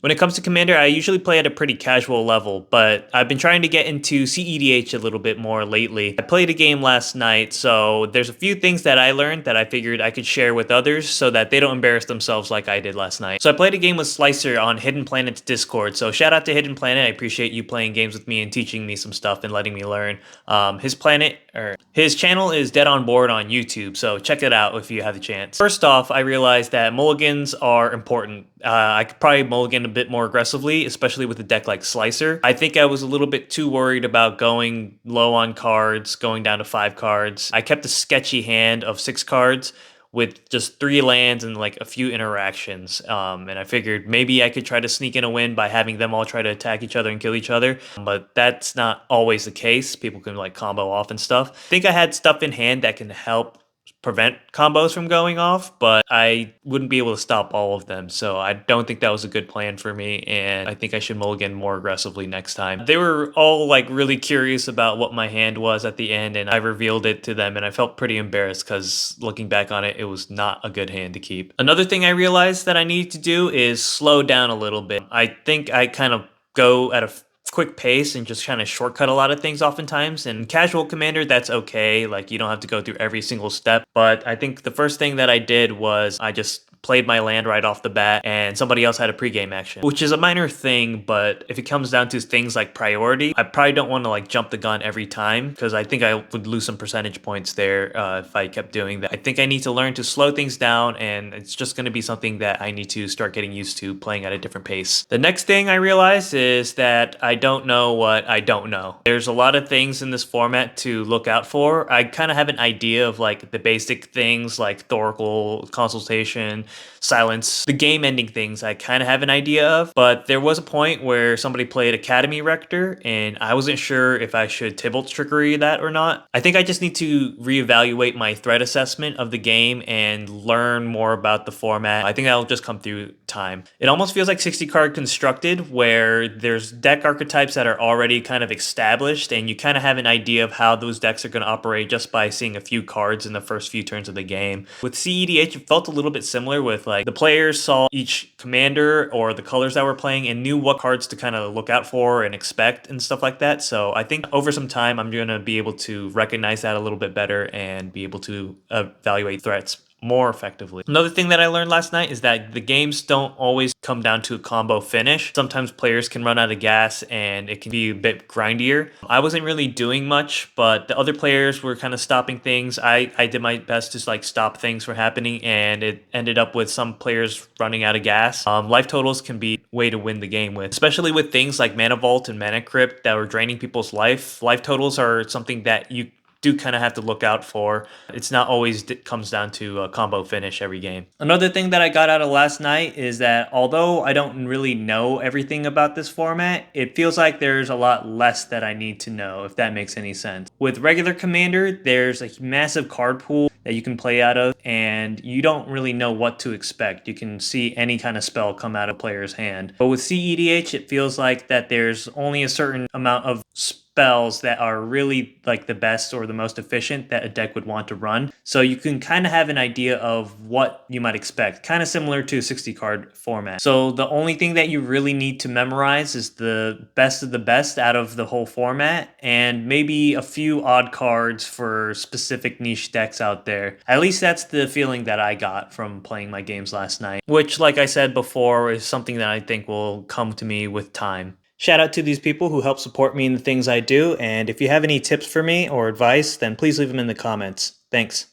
When it comes to Commander, I usually play at a pretty casual level, but I've been trying to get into CEDH a little bit more lately. I played a game last night, so there's a few things that I learned that I figured I could share with others so that they don't embarrass themselves like I did last night. So I played a game with Slicer on Hidden Planet's Discord, so shout out to Hidden Planet. I appreciate you playing games with me and teaching me some stuff and letting me learn. His channel is Dead on Board on YouTube, so check it out if you have the chance. First off, I realized that mulligans are important. I could probably mulligan a bit more aggressively, especially with a deck like Slicer. I think I was a little bit too worried about going low on cards, going down to 5 cards. I kept a sketchy hand of 6 cards with just 3 lands and like a few interactions. And I figured maybe I could try to sneak in a win by having them all try to attack each other and kill each other. But that's not always the case. People can like combo off and stuff. I think I had stuff in hand that can help prevent combos from going off, but I wouldn't be able to stop all of them. So I don't think that was a good plan for me, and I think I should mulligan more aggressively next time. They were all like really curious about what my hand was at the end, and I revealed it to them, and I felt pretty embarrassed because looking back on it, it was not a good hand to keep. Another thing I realized that I need to do is slow down a little bit. I think I kind of go at a quick pace and just kind of shortcut a lot of things oftentimes. And casual Commander, that's okay. Like, you don't have to go through every single step. But I think the first thing that I did was I just played my land right off the bat, and somebody else had a pregame action, which is a minor thing. But if it comes down to things like priority, I probably don't want to like jump the gun every time, because I think I would lose some percentage points there if I kept doing that. I think I need to learn to slow things down, and it's just going to be something that I need to start getting used to, playing at a different pace. The next thing I realized is that I don't know what I don't know. There's a lot of things in this format to look out for. I kind of have an idea of like the basic things like Thoracle, Consultation, Silence, the game ending things I kind of have an idea of, but there was a point where somebody played Academy Rector and I wasn't sure if I should Tybalt Trickery that or not. I think I just need to reevaluate my threat assessment of the game and learn more about the format. I think that'll just come through time. It almost feels like 60 card constructed, where there's deck archetypes that are already kind of established and you kind of have an idea of how those decks are going to operate just by seeing a few cards in the first few turns of the game. With CEDH, it felt a little bit similar, with like the players saw each commander or the colors that we're playing and knew what cards to kind of look out for and expect and stuff like that. So I think over some time I'm going to be able to recognize that a little bit better and be able to evaluate threats more effectively. Another thing that I learned last night is that the games don't always come down to a combo finish. Sometimes players can run out of gas and it can be a bit grindier. I wasn't really doing much, but the other players were kind of stopping things. I did my best to like stop things from happening, and it ended up with some players running out of gas. Life totals can be a way to win the game with, especially with things like Mana Vault and Mana Crypt that were draining people's life. Life totals are something that you do kind of have to look out for. It's not always comes down to a combo finish every game. Another thing that I got out of last night is that although I don't really know everything about this format, it feels like there's a lot less that I need to know, if that makes any sense. With regular Commander, there's a massive card pool that you can play out of, and you don't really know what to expect. You can see any kind of spell come out of a player's hand. But with CEDH, it feels like that there's only a certain amount of spells that are really like the best or the most efficient that a deck would want to run. So you can kind of have an idea of what you might expect, kind of similar to a 60 card format. So the only thing that you really need to memorize is the best of the best out of the whole format, and maybe a few odd cards for specific niche decks out there. At least that's the feeling that I got from playing my games last night, which, like I said before, is something that I think will come to me with time. Shout out to these people who help support me in the things I do, and if you have any tips for me or advice, then please leave them in the comments. Thanks.